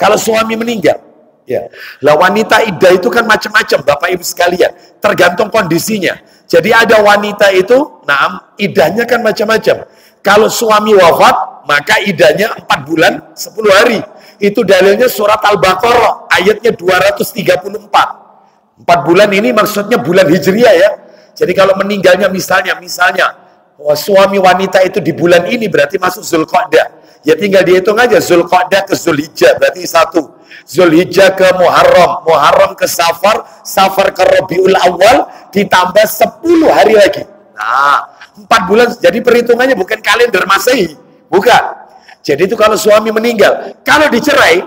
Kalau suami meninggal, ya. Lah wanita iddah itu kan macam-macam, Bapak Ibu sekalian, tergantung kondisinya. Jadi ada wanita itu, iddahnya kan macam-macam. Kalau suami wafat, maka iddahnya 4 bulan 10 hari. Itu dalilnya surat Al-Baqarah ayatnya 234. 4 bulan ini maksudnya bulan Hijriah ya. Jadi kalau meninggalnya misalnya suami wanita itu di bulan ini berarti masuk Zulqa'dah. Ya tinggal dihitung aja Zulqa'dah ke Zulhijjah berarti 1. Zulhijjah ke Muharram, Muharram ke Safar, Safar ke Rabiul Awal ditambah 10 hari lagi. Nah, 4 bulan. Jadi perhitungannya bukan kalender Masehi, bukan. Jadi itu kalau suami meninggal. Kalau dicerai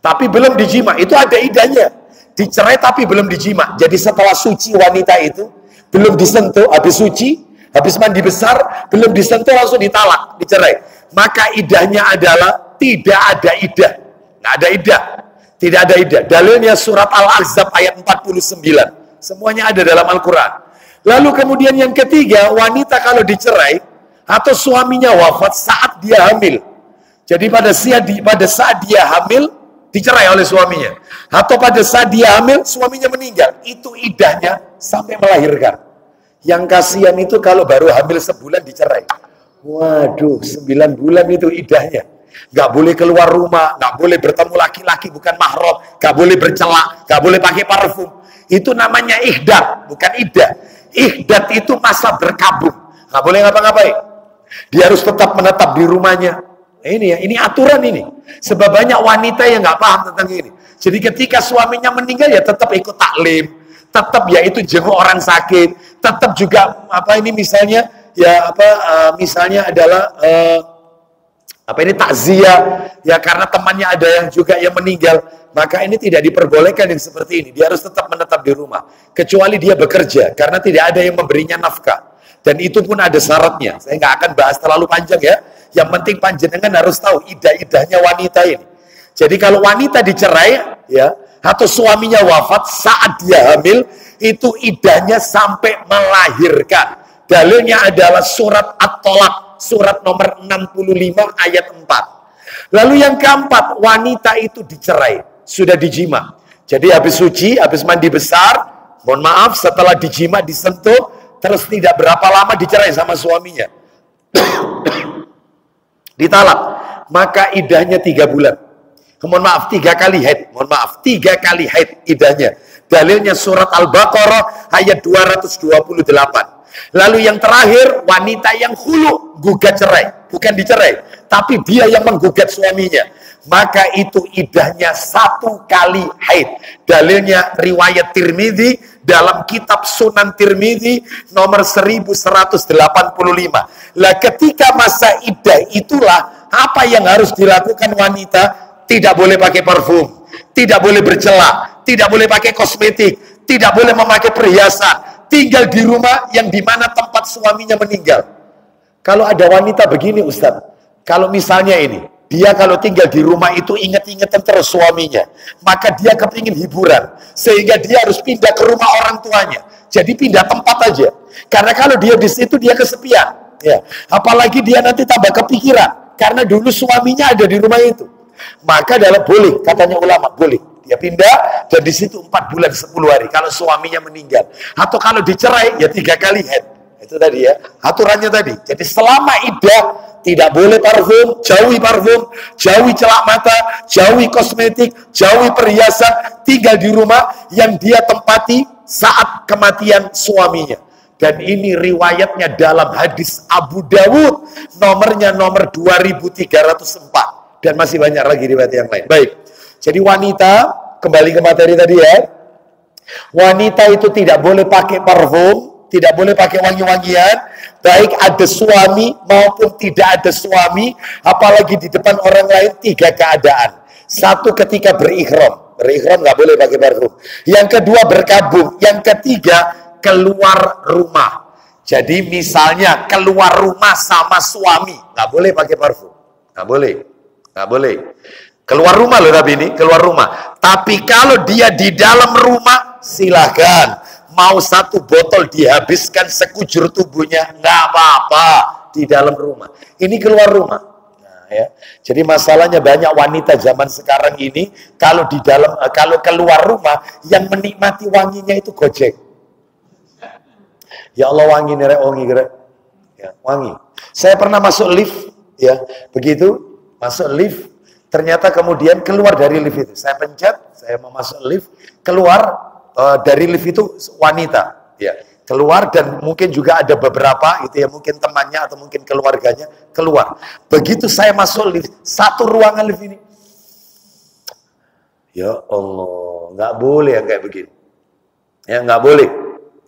tapi belum dijima, itu ada iddahnya. Dicerai tapi belum dijima. Jadi setelah suci wanita itu belum disentuh, habis suci, habis mandi besar, belum disentuh langsung ditalak, dicerai. Maka iddahnya adalah tidak ada iddah. Nggak ada iddah. Tidak ada iddah. Dalilnya surat Al-Ahzab ayat 49. Semuanya ada dalam Al-Quran. Lalu kemudian yang ketiga, wanita kalau dicerai atau suaminya wafat saat dia hamil. Jadi pada saat dia hamil dicerai oleh suaminya. Atau pada saat dia hamil, suaminya meninggal. Itu iddahnya sampai melahirkan. Yang kasihan itu kalau baru hamil sebulan dicerai. Waduh, 9 bulan itu iddahnya. Gak boleh keluar rumah, gak boleh bertemu laki-laki bukan mahram, gak boleh bercelak, gak boleh pakai parfum. Itu namanya ihdat, bukan iddah. Ihdat itu masa berkabung. Gak boleh ngapa-ngapain. Dia harus tetap menetap di rumahnya. Ini aturan ini. Sebab banyak wanita yang nggak paham tentang ini. Jadi ketika suaminya meninggal ya tetap ikut taklim, tetap ya itu jenguk orang sakit, tetap juga misalnya misalnya adalah takziah ya karena temannya ada yang juga yang meninggal. Maka ini tidak diperbolehkan yang seperti ini. Dia harus tetap menetap di rumah kecuali dia bekerja karena tidak ada yang memberinya nafkah. Dan itu pun ada syaratnya. Saya nggak akan bahas terlalu panjang ya. Yang penting panjenengan harus tahu iddah-iddahnya wanita ini. Jadi kalau wanita dicerai ya atau suaminya wafat saat dia hamil, itu iddahnya sampai melahirkan. Dalilnya adalah surat At-Tolak, surat nomor 65 ayat 4. Lalu yang keempat, wanita itu dicerai, sudah dijima. Jadi habis suci, habis mandi besar, mohon maaf setelah dijima disentuh, terus tidak berapa lama dicerai sama suaminya. Ditalak, maka iddahnya 3 bulan. Mohon maaf, 3 kali haid. Mohon maaf, 3 kali haid iddahnya. Dalilnya surat Al-Baqarah ayat 228. Lalu yang terakhir, wanita yang khulu, gugat cerai. Bukan dicerai, tapi dia yang menggugat suaminya. Maka itu iddahnya 1 kali haid. Dalilnya riwayat Tirmidzi dalam kitab Sunan Tirmidzi nomor 1185. Lah ketika masa iddah itulah apa yang harus dilakukan wanita? Tidak boleh pakai parfum, tidak boleh bercelak, tidak boleh pakai kosmetik, tidak boleh memakai perhiasan, tinggal di rumah yang dimana tempat suaminya meninggal. Kalau ada wanita begini Ustaz, kalau misalnya ini dia kalau tinggal di rumah itu ingat-ingatan terus suaminya, maka dia kepingin hiburan, sehingga dia harus pindah ke rumah orang tuanya. Jadi pindah tempat aja. Karena kalau dia di situ dia kesepian. Ya. Apalagi dia nanti tambah kepikiran, karena dulu suaminya ada di rumah itu. Maka boleh, katanya ulama, boleh. Dia pindah dan di situ 4 bulan 10 hari kalau suaminya meninggal. Atau kalau dicerai ya 3 kali haid. Itu tadi ya, aturannya tadi. Jadi selama iddah tidak boleh parfum, jauhi celak mata, jauhi kosmetik, jauhi perhiasan, tinggal di rumah yang dia tempati saat kematian suaminya. Dan ini riwayatnya dalam hadis Abu Dawud, nomornya nomor 2304. Dan masih banyak lagi riwayat yang lain. Baik, jadi wanita, kembali ke materi tadi ya, wanita itu tidak boleh pakai parfum, tidak boleh pakai wangi-wangian, baik ada suami maupun tidak ada suami, apalagi di depan orang lain. 3 keadaan. 1 ketika berihram nggak boleh pakai parfum. Yang kedua berkabung. Yang ketiga keluar rumah. Jadi misalnya keluar rumah sama suami, nggak boleh pakai parfum, nggak boleh. Keluar rumah loh, tapi ini keluar rumah. Tapi kalau dia di dalam rumah, silahkan. Mau 1 botol dihabiskan sekujur tubuhnya, nggak apa-apa di dalam rumah. Ini keluar rumah. Nah, ya. Jadi masalahnya banyak wanita zaman sekarang ini kalau di dalam kalau keluar rumah yang menikmati wanginya itu Gojek. Ya Allah wangi nih, wangi kira. Ya, wangi. Saya pernah masuk lift, ya. Begitu masuk lift, ternyata kemudian keluar dari lift itu. Saya pencet, saya mau masuk lift, keluar dari lift itu wanita, ya. Keluar dan mungkin juga ada beberapa itu ya, mungkin temannya atau mungkin keluarganya keluar. Begitu saya masuk lift, satu ruangan lift ini. Ya Allah, nggak boleh yang kayak begini. Ya nggak boleh.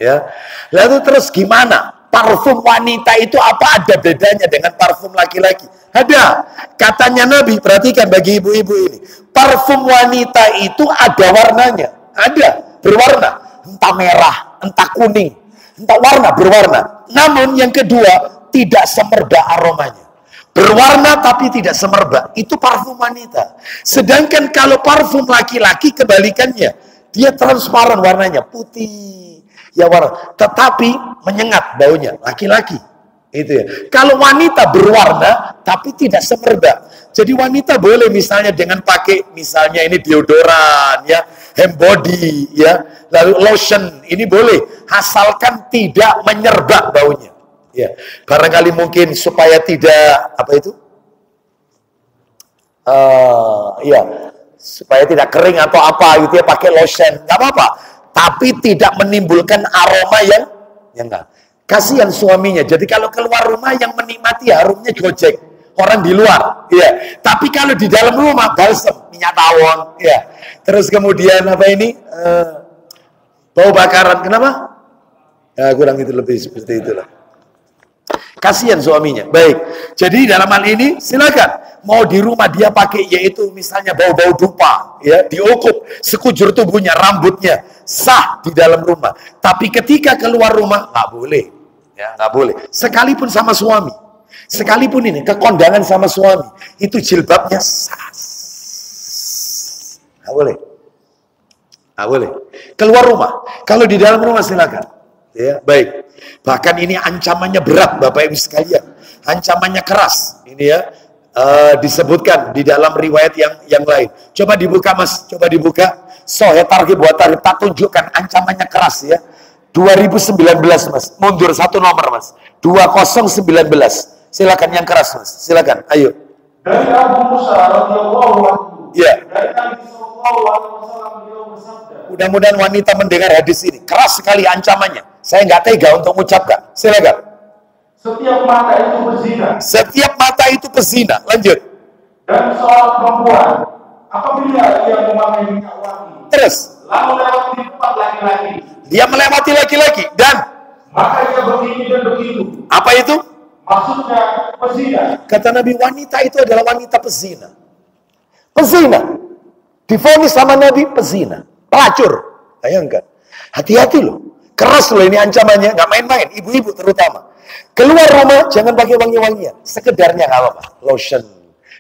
Ya. Lalu terus gimana? Parfum wanita itu apa ada bedanya dengan parfum laki-laki? Ada. Katanya Nabi, perhatikan bagi ibu-ibu ini. Parfum wanita itu ada warnanya. Ada, berwarna. Entah merah, entah kuning, entah warna, berwarna. Namun yang kedua, tidak semerbak aromanya. Berwarna tapi tidak semerbak. Itu parfum wanita. Sedangkan kalau parfum laki-laki kebalikannya. Dia transparan warnanya, putih. Ya warna, tetapi menyengat baunya, laki-laki. Itu ya. Kalau wanita berwarna tapi tidak semerbak. Jadi wanita boleh misalnya dengan pakai misalnya ini deodoran ya, hand body ya, lalu lotion, ini boleh asalkan tidak menyerbak baunya. Ya. Barangkali mungkin supaya tidak apa itu? Ya, supaya tidak kering atau apa gitu ya, pakai lotion, nggak apa-apa. Tapi tidak menimbulkan aroma yang enggak. Kasihan suaminya. Jadi kalau keluar rumah yang menikmati harumnya Gojek, orang di luar, ya. Tapi kalau di dalam rumah balsem, minyak tawon, ya. Terus kemudian apa ini? Bau bakaran. Kenapa? Ya, kurang itu lebih seperti itulah. Kasihan suaminya. Baik. Jadi dalam hal ini silakan. Mau di rumah dia pakai yaitu misalnya bau-bau dupa, ya, diukup sekujur tubuhnya, rambutnya sah di dalam rumah. Tapi ketika keluar rumah nggak boleh, ya nggak boleh. Sekalipun sama suami, sekalipun ini kekondangan sama suami, itu jilbabnya sah, nggak boleh, nggak boleh. Keluar rumah, kalau di dalam rumah silakan, ya baik. Bahkan ini ancamannya berat, Bapak Ibu sekalian, ancamannya keras, ini ya. Disebutkan di dalam riwayat yang lain. Coba dibuka Mas, coba dibuka. Sahih Targhib wa Tarhib, tak tunjukkan ancamannya keras ya. 2019 Mas, mundur satu nomor Mas. 2019. Silakan yang keras Mas, silakan. Ayo. Dari Abu Musa radhiyallahu anhu. Ya. Dari Nabi sallallahu alaihi wasallam beliau bersabda. Mudah-mudahan wanita mendengar hadis ini. Keras sekali ancamannya. Saya nggak tega untuk mengucapkan. Silakan. Setiap mata itu berzina. Setiap mata itu berzina. Lanjut. Dan seorang perempuan apabila dia memakai minyak wangi, terus lalu lewat di tempat laki-laki, dia melewati laki-laki dan maka dia begini dan begitu. Apa itu? Maksudnya pezina. Kata Nabi, wanita itu adalah wanita pezina. Pezina. Divonis sama Nabi pezina. Pelacur. Bayangkan. Hati-hati loh. Keras loh ini ancamannya. Gak main-main. Ibu-ibu terutama. Keluar rumah jangan pakai wangi-wangian. Sekedarnya gak apa-apa. Lotion,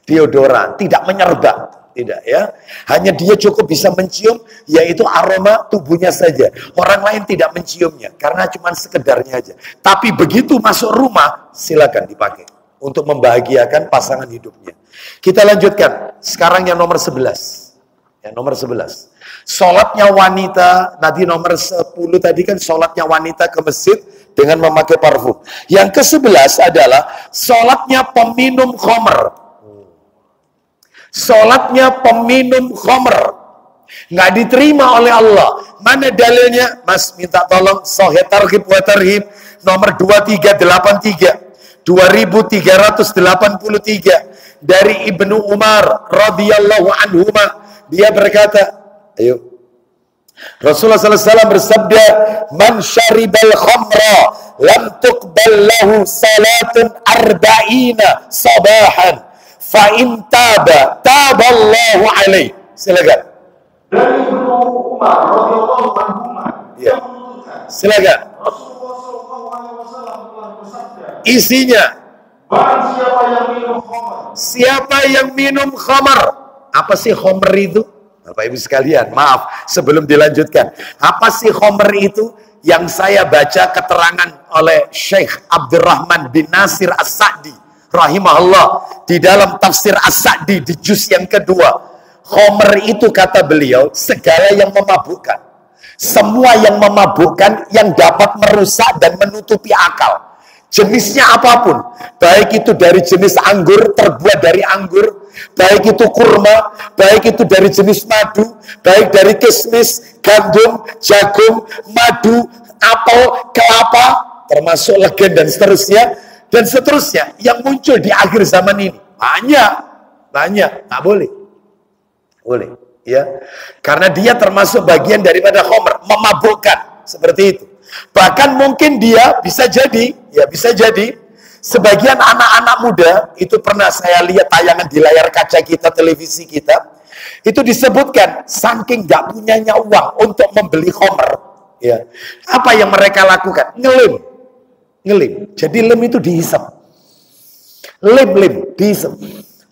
deodoran. Tidak menyerbak. Tidak ya. Hanya dia cukup bisa mencium. Yaitu aroma tubuhnya saja. Orang lain tidak menciumnya. Karena cuma sekedarnya aja. Tapi begitu masuk rumah, silakan dipakai. Untuk membahagiakan pasangan hidupnya. Kita lanjutkan. Sekarang yang nomor 11. Yang nomor 11. Sholatnya wanita, tadi nomor 10 tadi kan sholatnya wanita ke masjid dengan memakai parfum. Yang ke-11 adalah sholatnya peminum khamr. Sholatnya peminum khamr. Nggak diterima oleh Allah. Mana dalilnya? Mas minta tolong Sahih Targhib wa Tarhib nomor 2383 2383 dari Ibnu Umar radhiyallahu anhuma. Dia berkata, ayo. Rasulullah SAW bersabda, "Man syaribal khamra lam tuqbal lahu salatun arba'ina sabahan, fa in taba taballahu alaihi." Silakan. Dari Ibnu Umar radhiyallahu anhu, Ya. Silakan. Rasulullah SAW telah bersabda, Isinya, barang siapa yang minum khamr, siapa yang minum khamar. Apa sih khamr itu? Bapak Ibu sekalian, maaf sebelum dilanjutkan. Apa sih khamr itu? Yang saya baca keterangan oleh Syekh Abdurrahman bin Nasir As-Sa'di rahimahullah di dalam tafsir As-Sa'di di juz yang kedua. Khamr itu kata beliau segala yang memabukkan. Semua yang memabukkan yang dapat merusak dan menutupi akal. Jenisnya apapun, baik itu dari jenis anggur, terbuat dari anggur, baik itu kurma, baik itu dari jenis madu, baik dari kismis, gandum, jagung, madu, apel, kelapa, termasuk legen dan seterusnya, yang muncul di akhir zaman ini. Banyak, nggak boleh, ya, karena dia termasuk bagian daripada khamr, memabukkan, seperti itu. Bahkan mungkin dia bisa jadi sebagian anak-anak muda, itu pernah saya lihat tayangan di layar kaca kita, televisi kita, itu disebutkan saking gak punyanya uang untuk membeli khamr, ya, apa yang mereka lakukan? Ngelim. Jadi lem itu dihisap, lem dihisap,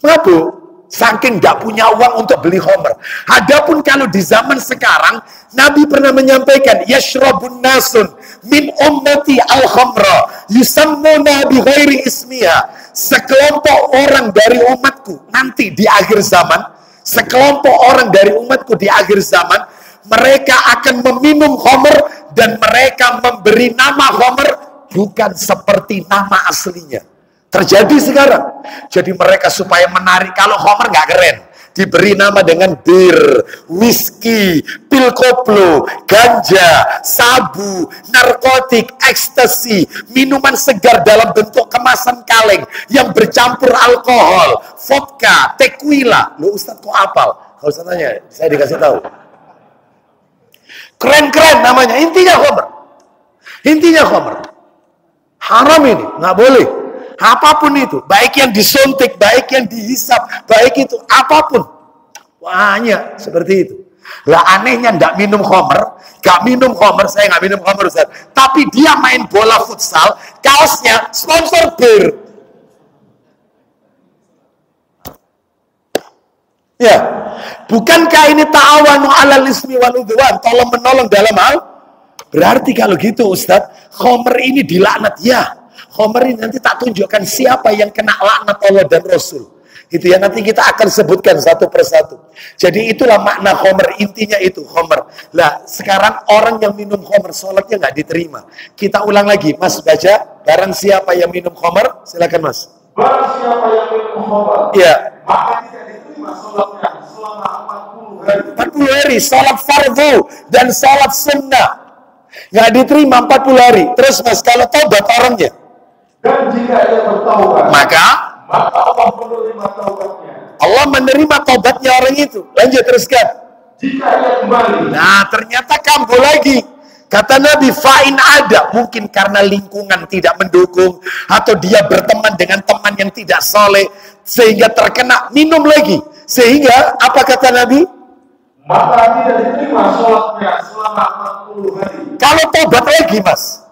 mabuk. Saking gak punya uang untuk beli khamr. Adapun kalau di zaman sekarang, Nabi pernah menyampaikan, yashrabun nasun min ummati al-khamra yusammuna bi ghairi ismiha. Sekelompok orang dari umatku nanti di akhir zaman, mereka akan meminum khamr dan mereka memberi nama khamr bukan seperti nama aslinya. Terjadi sekarang. Jadi mereka supaya menarik, kalau khamr nggak keren, diberi nama dengan bir, whisky, pil koplo, ganja, sabu, narkotik, ekstasi, minuman segar dalam bentuk kemasan kaleng yang bercampur alkohol, vodka, tequila. Loh Ustaz kok apal? Kalau Ustaz tanya, saya dikasih tahu. Keren-keren namanya, intinya khamr. Haram ini, nggak boleh. Apapun itu, baik yang disuntik, baik yang dihisap, baik itu apapun, banyak seperti itu. Lah anehnya nggak minum khamr, saya nggak minum khamr Ustaz. Tapi dia main bola futsal, kaosnya sponsor bir. Ya, bukankah ini ta'awanu 'alal ismi wal udwan, tolong menolong dalam hal? Berarti kalau gitu Ustaz, khamr ini dilaknat ya. Khamr ini nanti tak tunjukkan siapa yang kena laknat Allah dan Rasul. Itu ya, nanti kita akan sebutkan satu persatu. Jadi itulah makna khamr, intinya itu khamr. Lah sekarang orang yang minum khamr sholatnya nggak diterima. Kita ulang lagi, Mas baca. Barang siapa yang minum khamr, silakan Mas. Barang siapa yang minum khamr, ya, maka tidak diterima sholatnya selama 40 hari. 40 hari, sholat fardu dan sholat sunnah nggak diterima 40 hari. Terus Mas, kalau taubat orangnya, dan jika ia bertaubat, maka Allah menerima taubatnya. Allah menerima taubatnya orang itu. Lanjut, teruskan. Jika ia kembali, Nah, ternyata kambuh lagi. Kata Nabi, fa'in ada. Mungkin karena lingkungan tidak mendukung, atau dia berteman dengan teman yang tidak soleh, sehingga terkena, minum lagi. Sehingga, apa kata Nabi? maka tidak diterima sholatnya selama 40 hari. Kalau taubat lagi, Mas,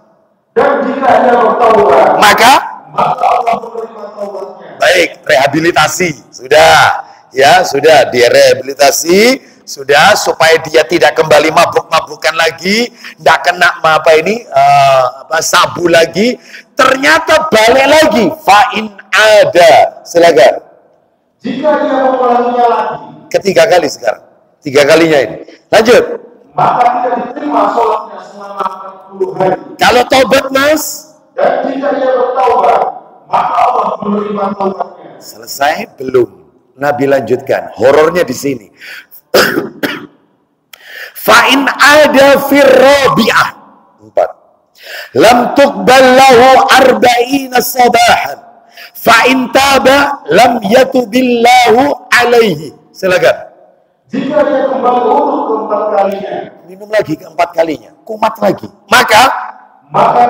Dan jika ia bertaubat, maka Allah menerima taubatnya. baik, rehabilitasi. Sudah direhabilitasi, sudah, supaya dia tidak kembali mabuk-mabukan lagi, tidak kena sabu lagi. Ternyata balik lagi, fa'in ada. Silakan. Jika dia mengulanginya lagi, Ketiga kali sekarang. 3 kalinya ini. Lanjut. maka tidak diterima sholatnya selama 40 hari. Kalau taubat, Mas, Dan jika dia bertaubat, maka Allah menerima taubatnya. selesai belum? Nabi lanjutkan. Horornya di sini. Fa'in ada firrabi'ah. 4. Lam tuqbal lahu arba'ina sabahan. Fa'in taba lam yatubillahu alaihi. Silakan. Jika dia kembali untuk keempat kalinya, Minum lagi keempat kalinya. Kumat lagi. Maka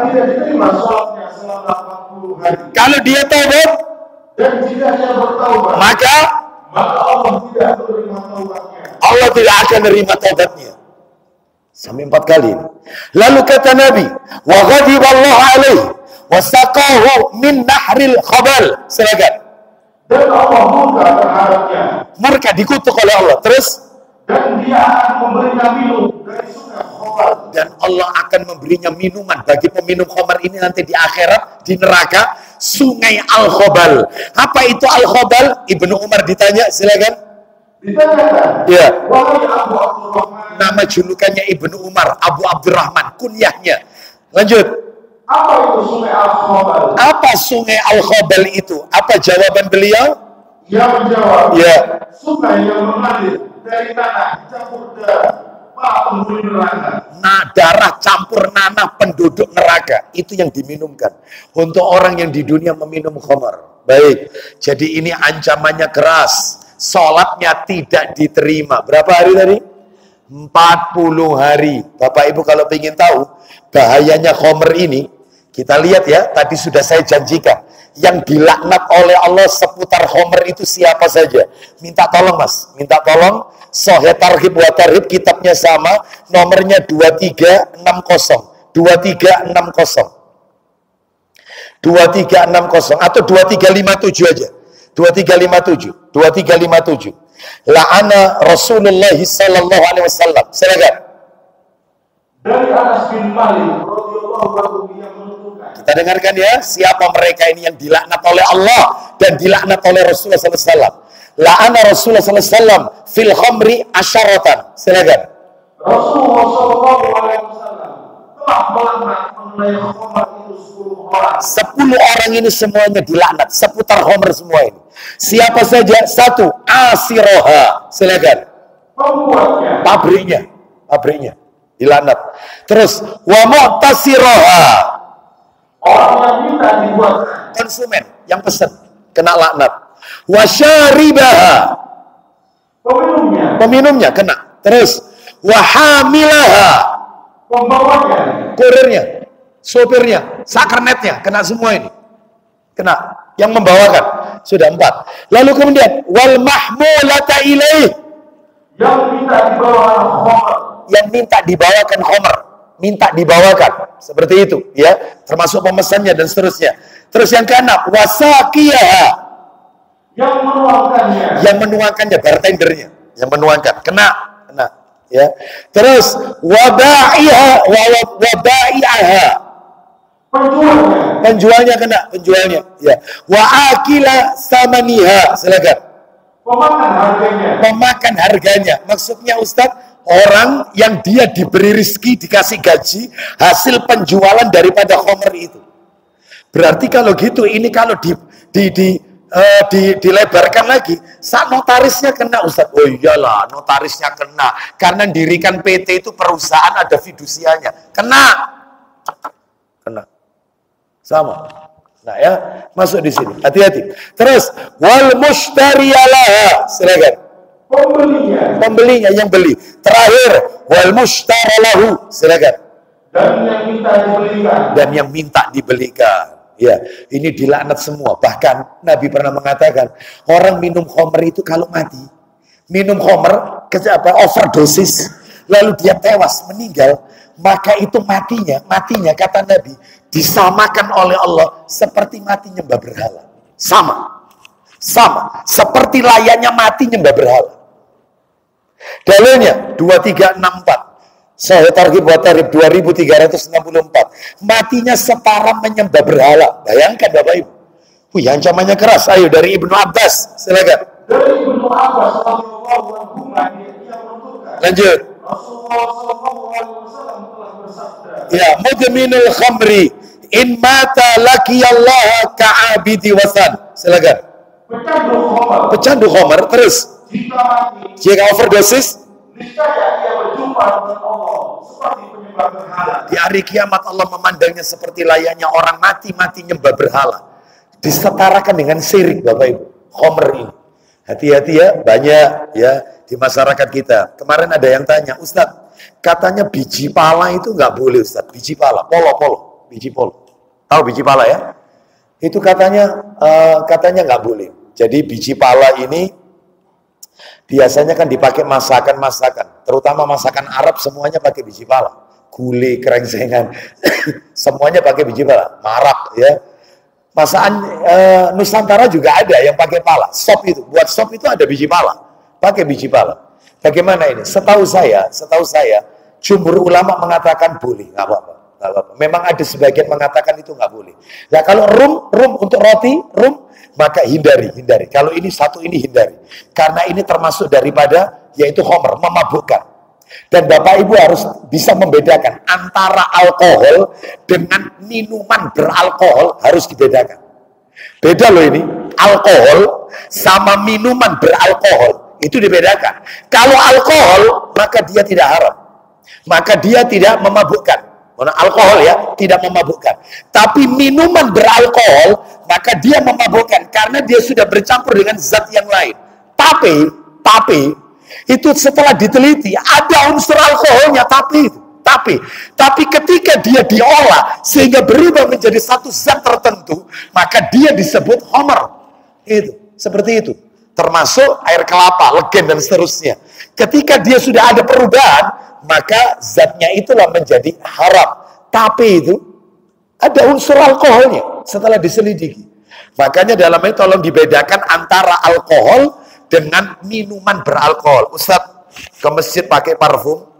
tidak diterima sholatnya selama 40 hari. kalau dia taubat, Dan jika dia bertaubat, maka Allah tidak menerima taubatnya. Allah tidak akan menerima taubatnya. Sampai 4 kali. Lalu kata Nabi, wa ghadiballahu alaihi wa saqahu min nahril khabal. Silakan. Dan Allah murka terhadapnya. Murka, dikutuk oleh Allah. Terus, Dan dia akan memberinya minum dari sungai khobar. dan Allah akan memberinya minuman bagi peminum khamar ini nanti di akhirat, di neraka, sungai Al-Khobal. Apa itu Al-Khobal? Ibnu Umar ditanya, silakan. Ditanyakan, Ya. wahai Abu Abdurrahman, Nama julukannya Ibnu Umar, Abu Abdurrahman, kunyahnya. Lanjut. apa itu sungai Al-Khobal? Apa sungai Al-Khobal itu? Apa jawaban beliau? Ia menjawab, Ya. sungai yang mengalir dari tanah campur darah para penghuni neraka. Nah, darah campur nanah penduduk neraka. Itu yang diminumkan. Untuk orang yang di dunia meminum khamar. Baik, jadi ini ancamannya keras. Sholatnya tidak diterima. Berapa hari tadi? 40 hari. Bapak Ibu kalau ingin tahu bahayanya khamar ini, kita lihat ya, tadi sudah saya janjikan. Yang dilaknat oleh Allah seputar khamar itu siapa saja. Minta tolong Mas, minta tolong. Sahih Targhib wa Tarhib, kitabnya sama, nomornya 2360. 2360. 2360 atau 2357 aja. 2357. La'ana Rasulullah sallallahu alaihi wasallam. Silakan. Dari Anas bin Malik radhiyallahu anhu yang menentukan, Kita dengarkan ya, siapa mereka ini yang dilaknat oleh Allah dan dilaknat oleh Rasulullah sallallahu alaihi wasallam. La'ana Rasulullah sallallahu alaihi wasallam fil khamri asyaratan. Silakan. Rasulullah sallallahu alaihi wasallam telah melaknat mengenai khamar itu 10 orang. 10 orang ini semuanya dilaknat seputar khamr semua ini. Siapa saja? 1, asiroha. Silakan. Pembuatnya, Pabriknya dilaknat. Terus wa mu'tasiroha, orang yang minta dibuatkan, konsumen yang pesan kena laknat. Wa syaribaha, peminumnya kena. Terus wa hamilaha, pembawanya, kurirnya, sopirnya, sakernetnya kena semua ini. Kena yang membawakan. Sudah 4. Lalu kemudian wal mahmulata ilaih, yang minta dibawakan khamar, yang minta dibawakan khamr, minta dibawakan seperti itu ya, termasuk pemesannya dan seterusnya. Terus yang keenam wasaqiyaha, yang menuangkannya, bartendernya yang menuangkan kena ya. Terus wabaiha wabaiha, penjualnya kena, penjualnya ya. Wa akila samaniha, silakan. Pemakan harganya. Maksudnya Ustadz, orang yang dia diberi rezeki, dikasih gaji hasil penjualan daripada khamr itu. Berarti kalau gitu, ini kalau dilebarkan lagi, saat notarisnya kena Ustadz. Oh iyalah, notarisnya kena karena dirikan PT itu perusahaan, ada fidusianya. Kena sama. Nah ya, masuk di sini. Hati-hati. Terus wal mushtariyalah, silakan. Pembelinya yang beli. Terakhir wal mushtaralahu, silakan. Dan yang minta dibelikan. Ya, ini dilaknat semua. Bahkan Nabi pernah mengatakan, orang minum khamr itu kalau mati, minum khamr overdosis, lalu dia tewas, meninggal, maka itu matinya kata Nabi disamakan oleh Allah seperti mati nyembah berhala. Sama seperti layaknya mati nyembah berhala. Dalilnya 2364 Sahih Targhib wa Tarhib 2364. Matinya setara menyembah berhala. Bayangkan Bapak Ibu. Wih, ancamannya keras. Ayo dari Ibnu Abbas, silakan. Dari Ibnu Abbas radhiyallahu anhu yang menentukan, Lanjut. Rasulullah sallallahu alaihi wasallam telah bersabda, Ya, mudminul khamri in mata laqiyallaha ka'abidi wasan. Silakan. Pecandu khamr terus. Jika overdosis, niscaya ia berjumpa dengan Allah seperti penyembah berhala. di hari kiamat Allah memandangnya seperti layaknya orang mati nyembah berhala. Disetarakan dengan syirik Bapak Ibu. Khamr ini. Hati-hati ya, banyak ya di masyarakat kita. Kemarin ada yang tanya, Ustadz, katanya biji pala itu nggak boleh Ustadz. Biji pala, biji polo. Tahu biji pala ya? Itu katanya nggak boleh. Jadi biji pala ini biasanya kan dipakai masakan, terutama masakan Arab semuanya pakai biji pala. Gulai, kerengsengan, semuanya pakai biji pala. Marak ya. Masakan Nusantara juga ada yang pakai pala. Buat sop itu ada biji pala. Pakai biji pala. Bagaimana ini? Setahu saya, jumhur ulama mengatakan boleh, nggak apa-apa. Nggak apa-apa. Memang ada sebagian mengatakan itu nggak boleh. Nah kalau rum untuk roti, maka hindari. Kalau ini satu ini hindari. Karena ini termasuk daripada yaitu khamr, memabukkan. Dan Bapak Ibu harus bisa membedakan antara alkohol dengan minuman beralkohol, harus dibedakan. Beda loh ini, alkohol sama minuman beralkohol itu dibedakan. Kalau alkohol maka dia tidak haram, maka dia tidak memabukkan. Alkohol ya, tidak memabukkan. Tapi minuman beralkohol, maka dia memabukkan karena dia sudah bercampur dengan zat yang lain. Tapi itu setelah diteliti ada unsur alkoholnya, tapi ketika dia diolah sehingga berubah menjadi satu zat tertentu, maka dia disebut khamr. Itu seperti itu. Termasuk air kelapa, legen dan seterusnya. Ketika dia sudah ada perubahan, maka zatnya itulah menjadi haram. Tapi itu ada unsur alkoholnya setelah diselidiki. Makanya dalam ini tolong dibedakan antara alkohol dengan minuman beralkohol. Ustaz, ke masjid pakai parfum,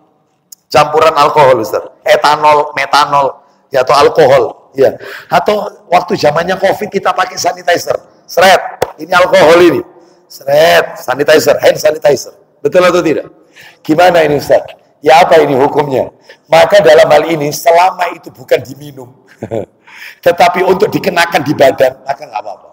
campuran alkohol Ustaz. Etanol, metanol, ya, atau alkohol. Ya. Atau waktu zamannya COVID kita pakai sanitizer. Seret, ini alkohol ini. Seret, sanitizer, hand sanitizer. Betul atau tidak? Gimana ini Ustaz? Ya apa ini hukumnya? Maka dalam hal ini selama itu bukan diminum tetapi untuk dikenakan di badan, maka nggak apa-apa.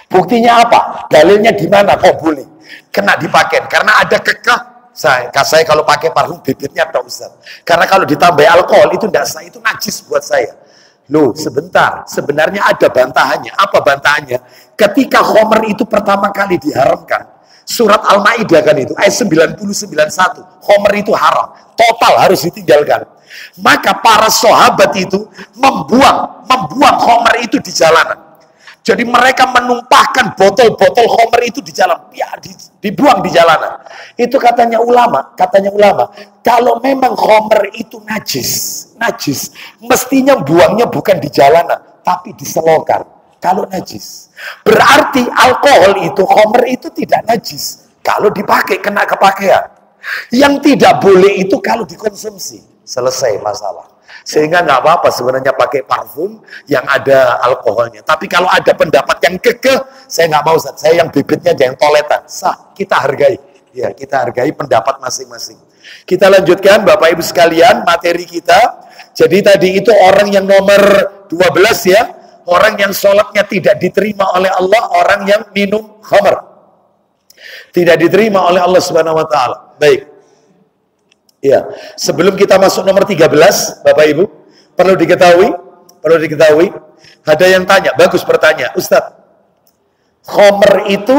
Buktinya apa? Dalilnya di mana kok boleh kena dipakai? Karena ada kekeh. Saya kalau pakai parfum bibitnya tak Ustaz. Karena kalau ditambah alkohol itu tidak sah, itu najis buat saya. Loh, sebentar. Sebenarnya ada bantahannya. Apa bantahannya? Ketika khamr itu pertama kali diharamkan, surat Al-Maidah kan itu, ayat 90-91, khamr itu haram, total harus ditinggalkan. Maka para sahabat itu membuang khamr itu di jalanan. Jadi mereka menumpahkan botol-botol khamr itu di jalan, ya, dibuang di jalanan. Itu katanya ulama, kalau memang khamr itu najis, mestinya buangnya bukan di jalanan, tapi di selokan. Kalau najis, berarti alkohol itu, khamr itu tidak najis kalau dipakai, kena kepakaian. Yang tidak boleh itu kalau dikonsumsi, selesai masalah. Sehingga nggak apa-apa sebenarnya pakai parfum yang ada alkoholnya. Tapi kalau ada pendapat yang kekeh, saya nggak mau Ustaz. Saya yang bibitnya aja yang toletan. Sah, kita hargai. Ya, kita hargai pendapat masing-masing. Kita lanjutkan Bapak Ibu sekalian materi kita. Jadi tadi itu orang yang nomor 12 ya. Orang yang sholatnya tidak diterima oleh Allah, orang yang minum khamr. Tidak diterima oleh Allah Subhanahu wa taala. Baik. Ya, sebelum kita masuk nomor 13, Bapak Ibu, perlu diketahui, ada yang tanya, bagus bertanya, Ustaz. Khamr itu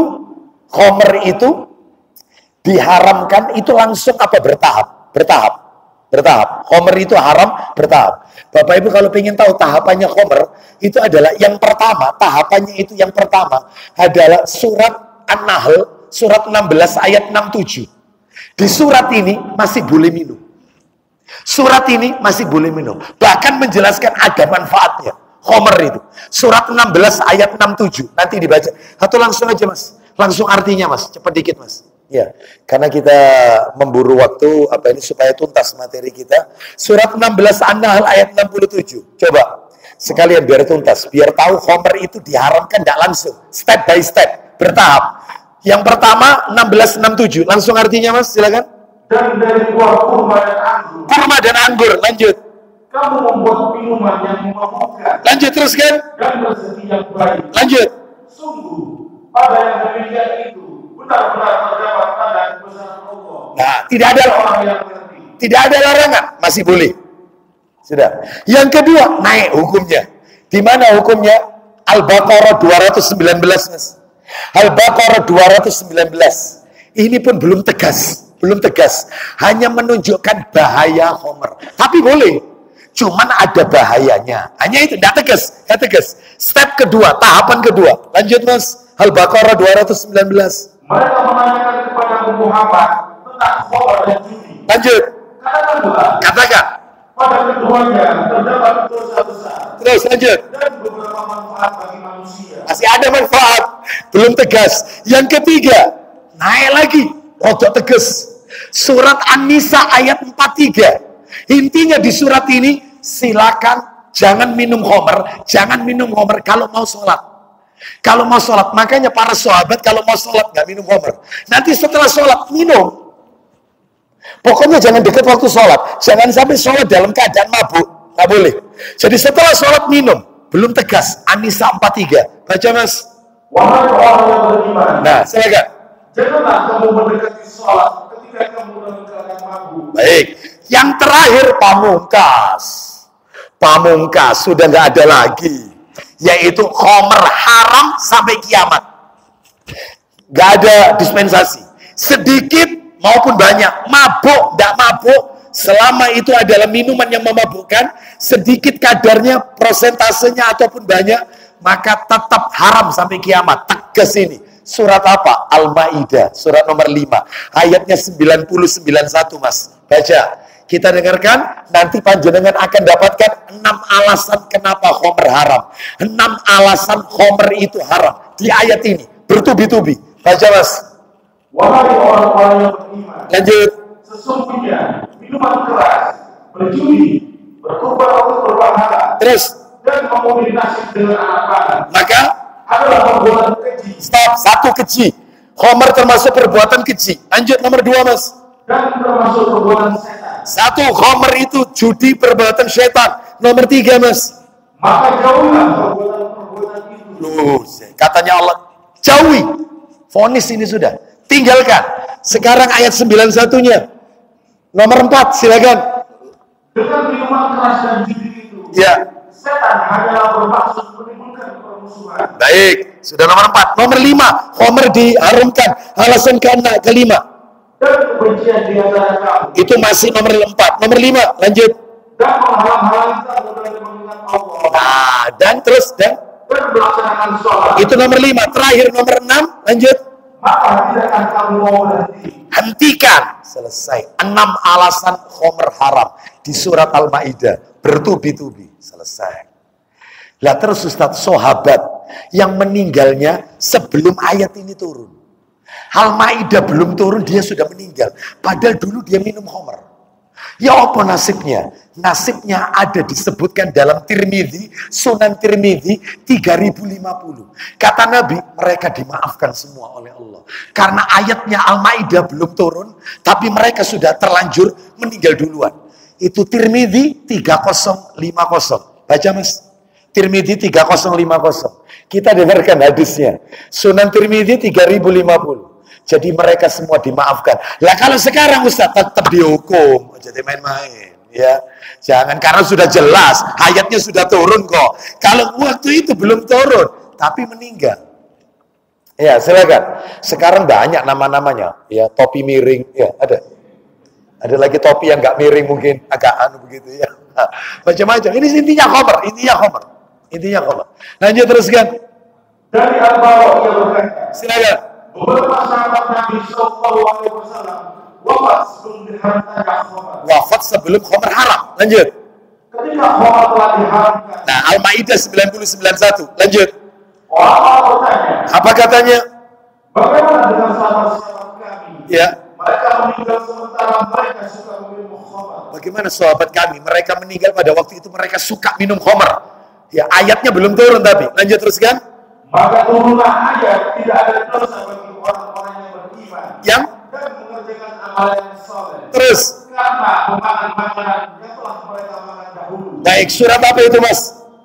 diharamkan itu langsung apa bertahap? Bertahap. Khamr itu haram bertahap. Bapak Ibu kalau ingin tahu tahapannya khamr, itu adalah yang pertama, tahapannya itu yang pertama adalah surat An-Nahl, surat 16 ayat 67. Di surat ini masih boleh minum. Surat ini masih boleh minum. Bahkan menjelaskan ada manfaatnya. Khamr itu. Surat 16 ayat 67. Nanti dibaca. Atau langsung aja Mas. Langsung artinya Mas. Cepat dikit Mas. Ya, karena kita memburu waktu ini supaya tuntas materi kita. Surat 16 An-Nahl ayat 67. Coba sekalian biar tuntas, biar tahu khamr itu diharamkan tidak langsung, step by step, bertahap. Yang pertama 1667, langsung artinya Mas, silakan. Dan dari buah kurma dan anggur. Lanjut. Kamu membuat minuman yang memabukkan. Lanjut teruskan. Dan rezeki yang baik. Lanjut. Sungguh pada yang demikian itu benar-benar terdapat tanda kebesaran Allah. Nah, tidak ada larangan, masih boleh. Sudah. Yang kedua, naik hukumnya. Di mana hukumnya? Al-Baqarah 219, Mas. Al-Baqarah 219. Ini pun belum tegas. Hanya menunjukkan bahaya khamr. Tapi boleh. Cuman ada bahayanya. Hanya itu, tidak tegas. Step kedua, tahapan kedua. Lanjut, Mas. Al-Baqarah 219. Mereka menanyakan kepada Muhammad tentang khamr dan judi. Lanjut. Katakan. Pada keduanya terdapat dosa besar. Terus lanjut. Dan beberapa manfaat bagi manusia. Masih ada manfaat. Belum tegas. Yang ketiga. Naik lagi. Rodok tegas. Surat An-Nisa ayat 43. Intinya di surat ini silakan jangan minum khamr, jangan minum khamr kalau mau sholat. Kalau mau sholat, makanya para sahabat kalau mau sholat nggak minum khamr. Nanti setelah sholat minum. Pokoknya jangan dekat waktu sholat, jangan sampai sholat dalam keadaan mabuk, nggak boleh. Jadi setelah sholat minum, belum tegas. An-Nisa 43, baca mas. Wahai orang yang beriman. Nah, silakan. Janganlah kamu mendekati sholat ketika kamu dalam keadaan mabuk. Baik. Yang terakhir pamungkas. Pamungkas sudah nggak ada lagi, yaitu khamr haram sampai kiamat. Nggak ada dispensasi. Sedikit maupun banyak, mabuk, tidak mabuk, selama itu adalah minuman yang memabukkan, sedikit kadarnya, prosentasenya ataupun banyak, maka tetap haram sampai kiamat. Tegas ini. Surat apa? Al-Maidah, surat nomor 5, ayatnya 90-91, mas. Baca. Kita dengarkan, nanti panjenengan akan dapatkan 6 alasan kenapa khamr haram. 6 alasan khamr itu haram. Di ayat ini, bertubi-tubi. Baca, mas. Wahai orang-orang yang beriman. Lanjut. Sesungguhnya minuman keras, berjudi, berkorban untuk berpahala, Terus. dan memenuhi nasib dengan anak panah Maka, adalah perbuatan keji. stop. 1 keji. Khamr termasuk perbuatan keji. Lanjut nomor 2, mas. Dan termasuk perbuatan setan. 1, khamr itu judi, perbuatan syaitan. Nomor 3, mas. Maka jauhlah perbuatan itu. Loh, katanya Allah, jauhi. Vonis ini sudah. Tinggalkan. Sekarang ayat 91-nya. Nomor 4, silakan. Dengan minuman keras dan judi itu, Ya. setan hanyalah bermaksud menimbulkan permusuhan. Baik, sudah nomor 4. Nomor 5, khamr diharumkan. Alasan kelima. Dan kebencian di antara kamu. Itu masih nomor 4. Nomor 5, lanjut. Dan menghalang-halangi kamu dari mengingat Allah. Nah, dan terus, dan Dan melaksanakan sholat. itu nomor 5. Terakhir nomor 6, lanjut. Maka tidak akan kamu mau berhenti. Hentikan. Selesai. 6 alasan khamr haram di surat Al-Maidah. Bertubi-tubi. Selesai. Lah terus Ustaz, sahabat yang meninggalnya sebelum ayat ini turun. Al-Maidah belum turun, dia sudah meninggal. Padahal dulu dia minum khamr. Ya apa nasibnya? Nasibnya ada disebutkan dalam Tirmidzi, Sunan Tirmidzi 3050. Kata Nabi, mereka dimaafkan semua oleh Allah. Karena ayatnya Al-Maidah belum turun, tapi mereka sudah terlanjur meninggal duluan. Itu Tirmidzi 3050. Baca mas. Tirmidzi 3050. Kita dengarkan hadisnya. Sunan Tirmidzi 3050. Jadi mereka semua dimaafkan. Lah kalau sekarang Ustaz tetap dihukum. Jadi main-main. Ya, jangan, karena sudah jelas. Ayatnya sudah turun kok. Kalau waktu itu belum turun. Tapi meninggal. Ya silakan. Sekarang banyak nama-namanya. Ya, topi miring. Ya ada. Ada lagi topi yang nggak miring mungkin. Agak anu begitu ya. Macam-macam. Ini intinya khamr. Intinya khamr. Lanjut teruskan. Dari Al-Bara ia berkata, Silakan. beberapa sahabat Nabi Sallallahu Alaihi Wasallam wafat sebelum diharamkan khamr. Wafat sebelum khamr haram. Lanjut. Ketika khamr telah diharamkan, Nah, Al-Maidah 90-91. Lanjut. orang bertanya, Apa katanya? bagaimana dengan sahabat-sahabat kami? Ya. Mereka meninggal sementara mereka suka meminum khamr. Bagaimana sahabat kami? Mereka meninggal pada waktu itu mereka suka minum khamr. Ya, ayatnya belum turun tapi. Lanjut teruskan. Maka turunlah ayat tidak ada dosa bagi orang-orang yang beriman Yang dan mengerjakan amalan yang soleh. terus. Karena memakan makanan yang telah mereka makan dahulu. Baik, surat apa itu, Mas?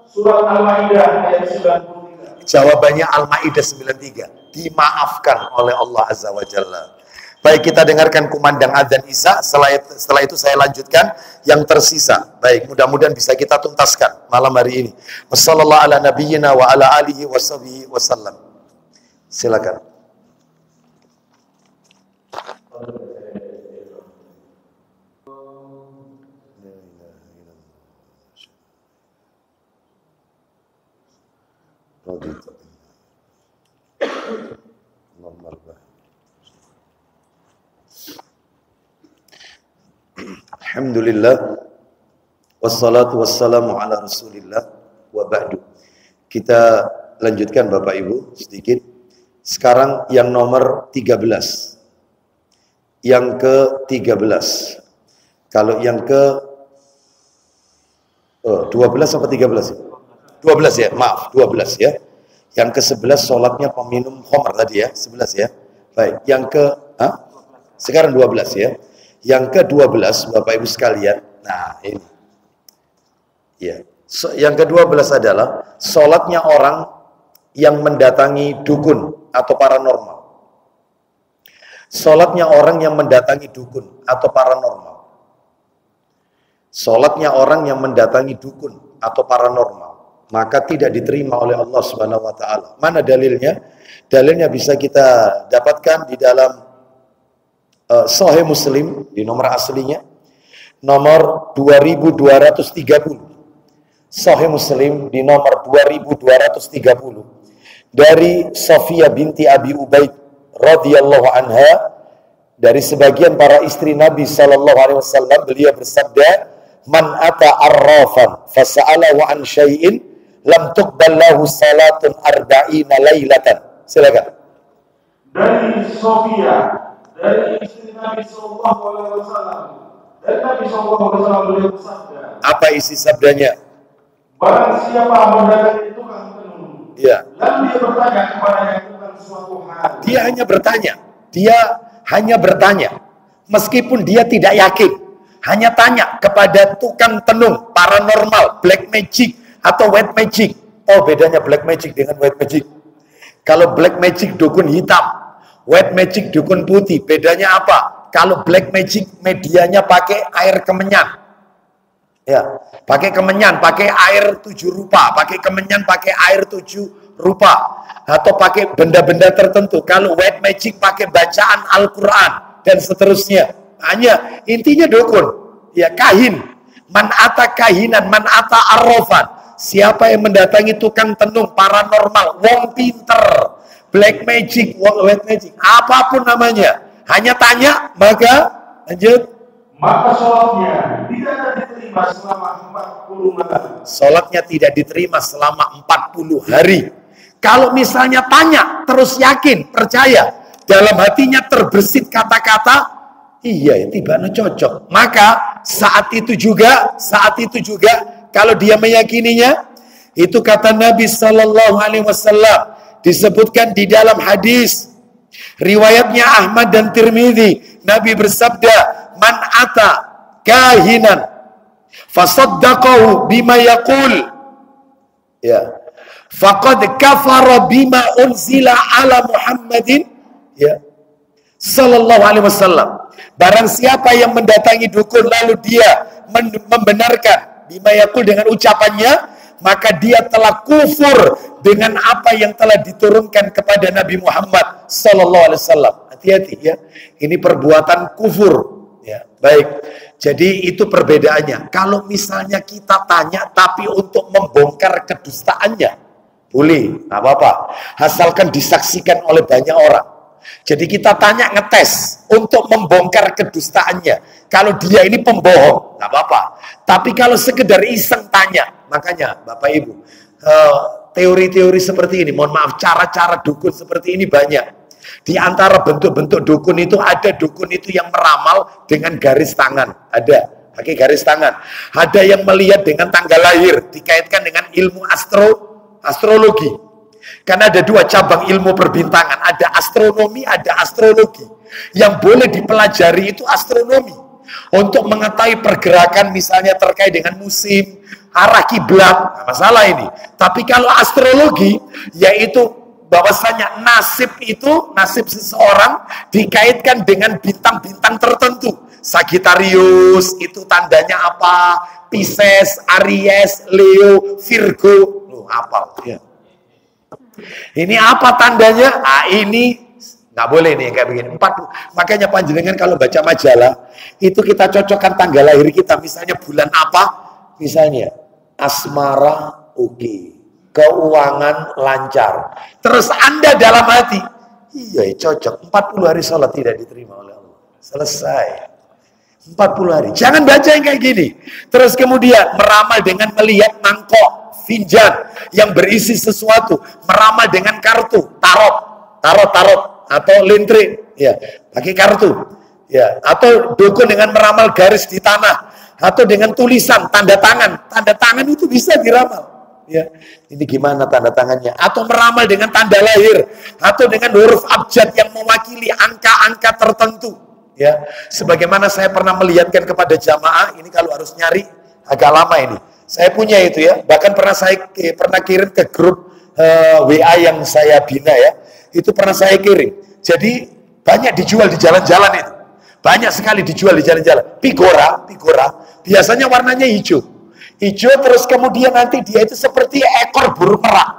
Surat Al-Maidah ayat 93. Jawabannya Al-Maidah 93. Dimaafkan oleh Allah Azza wa Jalla. Baik, kita dengarkan kumandang adzan Isya. Setelah itu saya lanjutkan yang tersisa. Baik, mudah-mudahan bisa kita tuntaskan malam hari ini. Wassallallahu ala nabiyyina wa ala alihi washabihi wasallam. Silakan. Alhamdulillah wassalatu wassalamu ala rasulillah wa ba'du. Kita lanjutkan Bapak Ibu sedikit. Sekarang yang nomor 13. Yang ke-13. Kalau yang ke Oh, 12 apa 13? 12 ya, maaf, 12 ya. Yang ke-11 sholatnya peminum khamr tadi ya, 11 ya. Baik, yang sekarang 12 ya. Yang ke-12 Bapak Ibu sekalian. Nah, ini. Ya. Yang ke-12 adalah sholatnya orang yang mendatangi dukun atau paranormal. Sholatnya orang yang mendatangi dukun atau paranormal. Sholatnya orang yang mendatangi dukun atau paranormal, maka tidak diterima oleh Allah Subhanahu wa taala. Mana dalilnya? Dalilnya bisa kita dapatkan di dalam Sahih Muslim di nomor aslinya nomor 2230. Sahih Muslim di nomor 2230 dari Sofia binti Abi Ubaid radhiyallahu anha, dari sebagian para istri Nabi sallallahu alaihi wasallam, beliau bersabda, "Man ata arrafan fasa'alahu an syai'in lam tuqbal lahu salatun arba'ina lailatan." Silakan. Dari Sofia, dari istri Nabi sallallahu alaihi wasallam, dan Nabi sallallahu alaihi wasallam beliau bersabda. Apa isi sabdanya? Barang siapa mendatangi tukang tenun, ya, lalu dia bertanya kepada yang tukang suatu hal. Dia hanya bertanya, meskipun dia tidak yakin. Hanya tanya kepada tukang tenung, paranormal, black magic atau white magic. Oh, bedanya black magic dengan white magic. Kalau black magic dukun hitam, white magic dukun putih. Bedanya apa? Kalau black magic medianya pakai air kemenyan. Ya, pakai kemenyan, pakai air 7 rupa, pakai kemenyan, pakai air 7 rupa, atau pakai benda-benda tertentu. Kalau white magic pakai bacaan Al-Quran dan seterusnya. Hanya intinya dukun, ya, kahin. Man ata kahinan, man ata arrofan. Siapa yang mendatangi tukang tenung, paranormal, wong pinter, black magic, white magic, apapun namanya, hanya tanya, maka lanjut. Maka sholatnya tidak diterima selama 40 hari. Sholatnya tidak diterima selama 40 hari. Kalau misalnya tanya, terus yakin, percaya, dalam hatinya terbersit kata-kata, iya, tibanya cocok. Maka saat itu juga, kalau dia meyakininya, itu kata Nabi Sallallahu Alaihi Wasallam disebutkan di dalam hadis riwayatnya Ahmad dan Tirmidzi. Nabi bersabda, "Man ata kahinan, fasaddaqahu bima yaqul, ya, faqad kafara bima unzila ala Muhammadin, ya, sallallahu alaihi wasallam." Barang siapa yang mendatangi dukun lalu dia membenarkan bima yaqul dengan ucapannya, maka dia telah kufur dengan apa yang telah diturunkan kepada Nabi Muhammad sallallahu alaihi wasallam. Hati-hati ya, ini perbuatan kufur. Ya, baik. Jadi itu perbedaannya. Kalau misalnya kita tanya tapi untuk membongkar kedustaannya, boleh, nggak apa-apa. Asalkan disaksikan oleh banyak orang. Jadi kita tanya, ngetes untuk membongkar kedustaannya. Kalau dia ini pembohong, nggak apa-apa. Tapi kalau sekedar iseng tanya, makanya Bapak Ibu, teori-teori seperti ini, mohon maaf, cara-cara dukun seperti ini banyak. Di antara bentuk-bentuk dukun itu ada dukun itu yang meramal dengan garis tangan, ada pakai garis tangan. Ada yang melihat dengan tanggal lahir, dikaitkan dengan ilmu astrologi. Karena ada 2 cabang ilmu perbintangan, ada astronomi, ada astrologi. Yang boleh dipelajari itu astronomi untuk mengetahui pergerakan misalnya terkait dengan musim, arah kiblat, nggak masalah ini. Tapi kalau astrologi yaitu bahwasanya nasib seseorang dikaitkan dengan bintang-bintang tertentu. Sagittarius itu tandanya apa? Pisces, Aries, Leo, Virgo. Loh, hafal ya. Ini apa tandanya? Ah, ini nggak boleh nih kayak begini. 40. Makanya panjenengan kalau baca majalah itu kita cocokkan tanggal lahir kita. Misalnya bulan apa? Misalnya asmara, oke. Keuangan lancar. Terus Anda dalam hati, iya cocok, 40 hari sholat tidak diterima oleh Allah. Selesai. 40 hari. Jangan baca yang kayak gini. Terus kemudian meramal dengan melihat mangkok, finjan yang berisi sesuatu. Meramal dengan kartu, tarot atau lintrik. Ya, pakai kartu. Ya, atau dukun dengan meramal garis di tanah. atau dengan tulisan, tanda tangan. Tanda tangan itu bisa diramal. Ya, ini gimana tanda tangannya? Atau meramal dengan tanda lahir, atau dengan huruf abjad yang mewakili angka-angka tertentu. Ya, sebagaimana saya pernah melihatkan kepada jamaah, ini kalau harus nyari agak lama ini. Saya punya itu ya, bahkan pernah kirim ke grup WA yang saya bina ya. Itu pernah saya kirim. Jadi banyak dijual di jalan-jalan itu. Banyak sekali dijual di jalan-jalan. Pigora, biasanya warnanya hijau. Hijau terus kemudian nanti dia itu seperti ekor burung merak.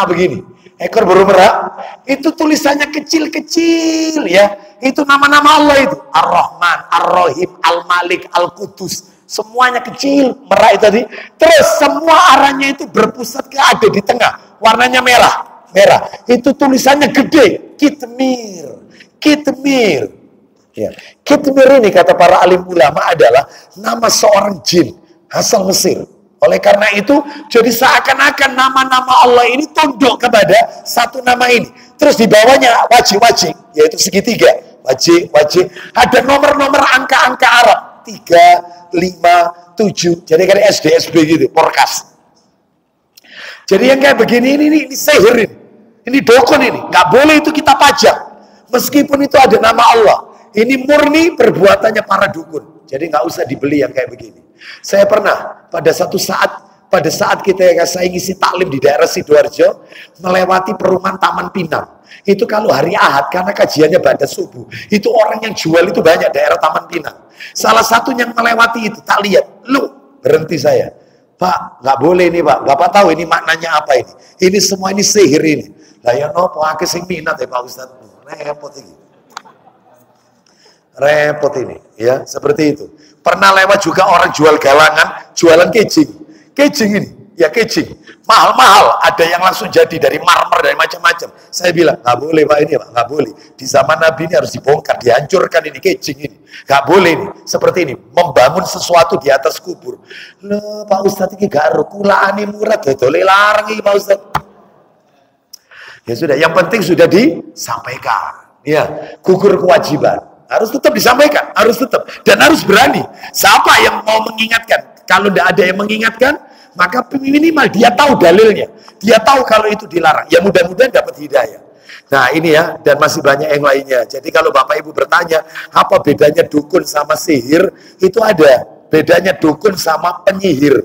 Begini. Ekor burung merak, itu tulisannya kecil-kecil ya. Itu nama-nama Allah itu. Ar-Rahman, Ar-Rahim, Al-Malik, Al-Qudus. Semuanya kecil, merak itu tadi. Terus semua arahnya itu berpusat ada di tengah. Warnanya merah. Itu tulisannya gede. Kitmir. Ya. Kitmir ini kata para alim ulama adalah nama seorang jin asal Mesir. Oleh karena itu, jadi seakan-akan nama-nama Allah ini tunduk kepada satu nama ini. Terus di bawahnya wajib, yaitu segitiga. Wajib. Ada nomor-nomor angka-angka Arab. 3, 5, 7. Jadi kayak SD gitu, porkas. Jadi yang kayak begini ini sihir ini. Ini dukun ini. Nggak boleh itu kita pajak. Meskipun itu ada nama Allah. Ini murni perbuatannya para dukun. Jadi nggak usah dibeli yang kayak begini. Saya pernah pada saat saya ngisi taklim di daerah Sidoarjo, melewati perumahan Taman Pinang. Itu kalau hari Ahad karena kajiannya pada subuh, itu orang yang jual itu banyak daerah Taman Pinang. Salah satu yang melewati itu tak lihat, berhenti saya. Pak, nggak boleh ini Pak. Bapak tahu ini maknanya apa ini? Ini semua ini sihir ini. Lah ya nopo akeh sing minat ya Pak Ustaz. Repot ini ya, seperti itu. Pernah lewat juga orang jual galangan, jualan kejing ini ya, kejing mahal-mahal, ada yang langsung jadi dari marmer, dari macam-macam. Saya bilang nggak boleh Pak, ini Pak, nggak boleh. Di zaman Nabi ini harus dibongkar, dihancurkan ini kejing ini, nggak boleh ini. Seperti ini, membangun sesuatu di atas kubur. Loh Pak Ustadz ini gak kulaane murah, dodole larang iki Pak Ustadz. Ya sudah, yang penting sudah disampaikan. Ya, gugur kewajiban. Harus tetap disampaikan, harus tetap. Dan harus berani. Siapa yang mau mengingatkan? Kalau tidak ada yang mengingatkan, maka minimal dia tahu dalilnya. Dia tahu kalau itu dilarang. Ya mudah-mudahan dapat hidayah. Nah ini ya, dan masih banyak yang lainnya. Jadi kalau Bapak Ibu bertanya, apa bedanya dukun sama sihir? Itu ada. Bedanya dukun sama penyihir.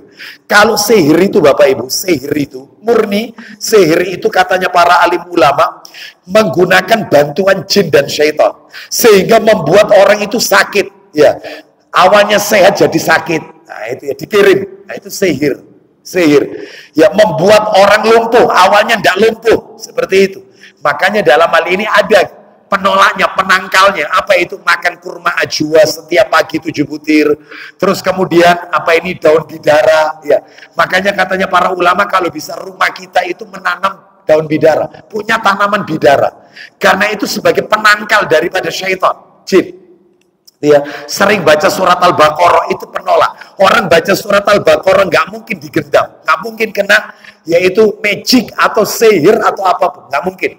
Kalau sihir itu Bapak Ibu, sihir itu murni, sihir itu katanya para alim ulama menggunakan bantuan jin dan syaitan sehingga membuat orang itu sakit. Ya, awalnya sehat jadi sakit. Nah itu ya dikirim. Nah itu sihir. Ya membuat orang lumpuh, awalnya tidak lumpuh seperti itu. Makanya dalam hal ini ada penolaknya, penangkalnya. Apa itu? Makan kurma ajwa setiap pagi 7 butir. Terus kemudian apa ini? Daun bidara. Ya, makanya katanya para ulama kalau bisa rumah kita itu menanam daun bidara, punya tanaman bidara. Karena itu sebagai penangkal daripada syaitan, jin. Ya, sering baca surat Al-Baqarah itu penolak. Orang baca surat Al-Baqarah nggak mungkin digendam, nggak mungkin kena yaitu magic atau sihir atau apapun, nggak mungkin.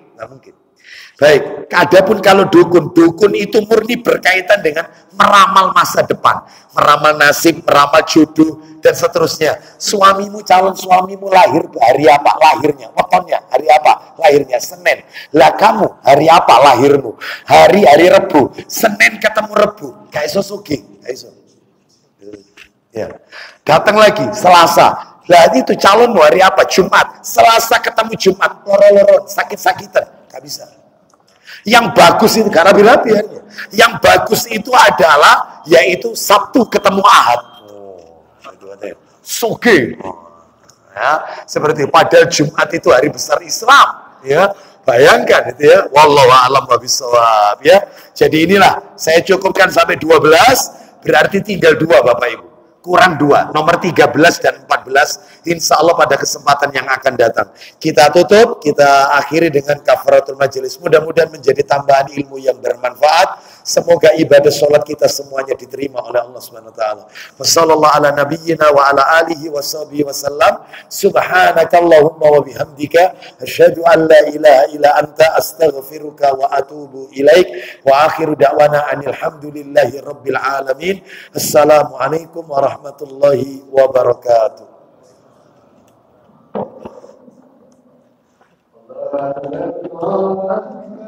Baik, adapun kalau dukun itu murni berkaitan dengan meramal masa depan, meramal nasib, meramal jodoh dan seterusnya. Calon suamimu lahir hari apa? Lahirnya, wetonnya hari apa? Lahirnya Senin. Lah kamu hari apa lahirmu? Hari Rebu. Senin ketemu Rebu. Gak iso sugih, gak iso. Ya. Datang lagi Selasa. Lah itu calonmu hari apa? Jumat. Selasa ketemu Jumat, loro-loro, sakit-sakitan, gak bisa. Yang bagus itu karena rabi-rabiannya. Yang bagus itu adalah yaitu Sabtu ketemu Ahad. Suge. Ya, seperti padahal Jumat itu hari besar Islam, ya. Bayangkan itu ya. Wallahu a'lam bishawab ya. Jadi inilah saya cukupkan sampai 12, berarti tinggal 2 Bapak Ibu. Kurang 2, nomor 13 dan 14, insya Allah pada kesempatan yang akan datang. Kita tutup, kita akhiri dengan kafaratul majelis. Mudah-mudahan menjadi tambahan ilmu yang bermanfaat. Semoga ibadah sholat kita semuanya diterima oleh Allah Subhanahu wa taala. Wassallallahu ala nabiyyina wa ala alihi wa sahbihi wasallam. Subhanakallahumma wa bihamdika asyhadu an la ilaha illa anta astaghfiruka wa atubu ilaik. Wa akhiru da'wana anil hamdulillahi rabbil alamin. Assalamualaikum warahmatullahi wabarakatuh. Allah